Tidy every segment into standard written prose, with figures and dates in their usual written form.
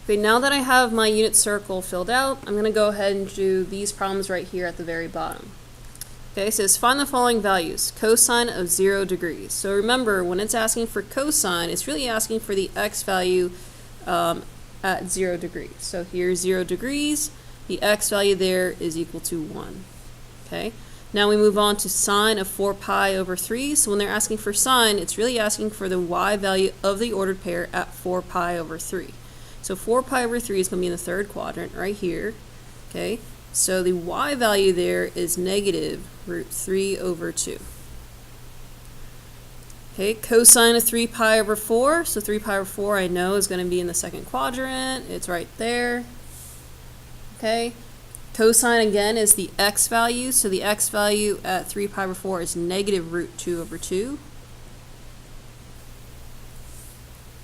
Okay, now that I have my unit circle filled out, I'm going to go ahead and do these problems right here at the very bottom. Okay, it says find the following values. Cosine of 0 degrees. So remember, when it's asking for cosine, it's really asking for the x value at 0 degrees. So here's 0 degrees. The x value there is equal to 1. Okay. Now we move on to sine of 4 pi over 3. So when they're asking for sine, it's really asking for the y value of the ordered pair at 4 pi over 3. So 4 pi over 3 is going to be in the third quadrant right here. Okay, so the y value there is negative root 3 over 2. Okay, cosine of 3 pi over 4. So 3 pi over 4 I know is going to be in the second quadrant. It's right there. Okay, cosine again is the x value. So the x value at 3 pi over 4 is negative root 2 over 2.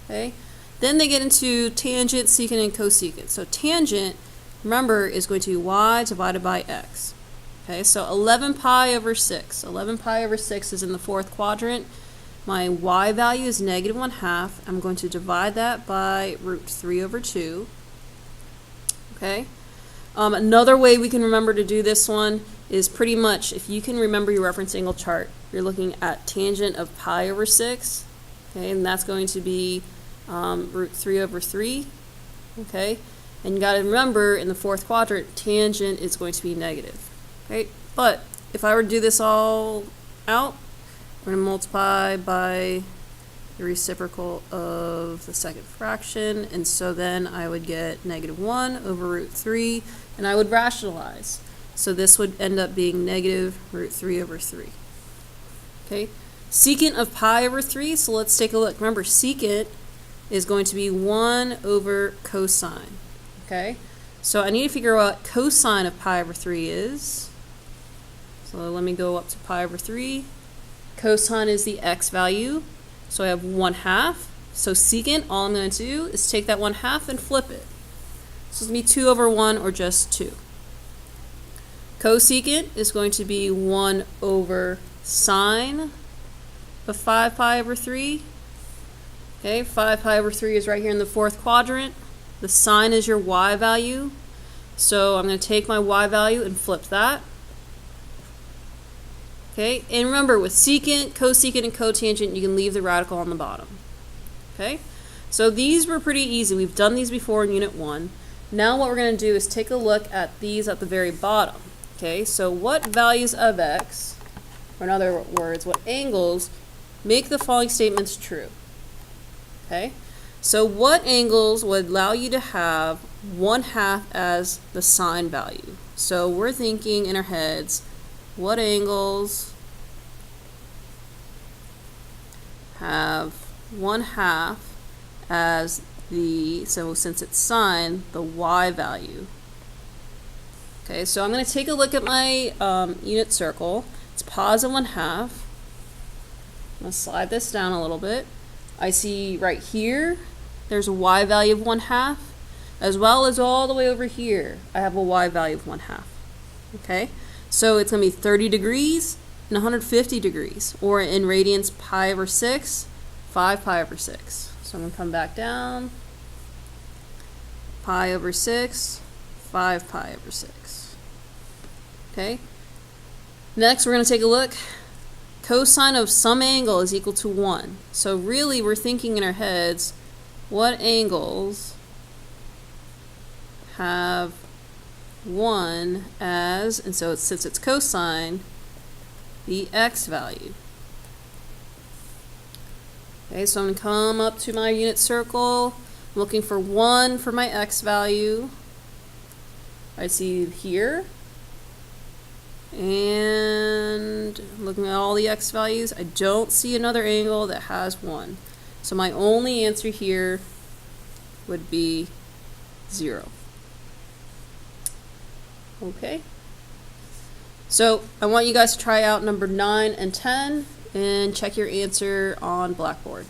Okay. Then they get into tangent, secant, and cosecant. So tangent, remember, is going to be y divided by x. Okay, so 11 pi over 6. 11 pi over 6 is in the fourth quadrant. My y value is negative 1/2. I'm going to divide that by root 3 over 2. Okay. Another way we can remember to do this one is pretty much, if you can remember your reference angle chart, you're looking at tangent of pi over 6. Okay, and that's going to be root 3 over 3, okay? And you got to remember, in the fourth quadrant, tangent is going to be negative, right? But if I were to do this all out, we're going to multiply by the reciprocal of the second fraction, and so then I would get negative 1 over root 3, and I would rationalize. So this would end up being negative root 3 over 3, okay? Secant of pi over 3, so let's take a look. Remember, secant is going to be 1 over cosine, okay? So I need to figure out what cosine of pi over 3 is. So let me go up to pi over 3. Cosine is the x value, so I have 1/2. So secant, all I'm going to do is take that 1/2 and flip it. So it's going to be 2 over 1, or just 2. Cosecant is going to be 1 over sine of 5 pi over 3. Okay, 5 pi over 3 is right here in the fourth quadrant. The sine is your y value. So I'm going to take my y value and flip that. Okay, and remember, with secant, cosecant, and cotangent, you can leave the radical on the bottom. Okay, so these were pretty easy. We've done these before in Unit 1. Now what we're going to do is take a look at these at the very bottom. Okay, so what values of x, or in other words, what angles make the following statements true? Okay, so what angles would allow you to have 1/2 as the sine value? So we're thinking in our heads, what angles have 1/2 as the, so since it's sine, the y value? Okay, so I'm going to take a look at my unit circle. It's positive 1/2. I'm going to slide this down a little bit. I see right here, there's a y value of 1/2, as well as all the way over here, I have a y value of 1/2. Okay, so it's going to be 30 degrees and 150 degrees, or in radians, pi over 6, 5 pi over 6. So I'm going to come back down, pi over 6, 5 pi over 6. Okay, next we're going to take a look. Cosine of some angle is equal to 1. So really we're thinking in our heads, what angles have 1 as, and so since it's cosine, the x value. Okay, so I'm going to come up to my unit circle, I'm looking for 1 for my x value. I see here. And looking at all the x values, I don't see another angle that has 1. So my only answer here would be 0. Okay. So I want you guys to try out number 9 and 10 and check your answer on Blackboard.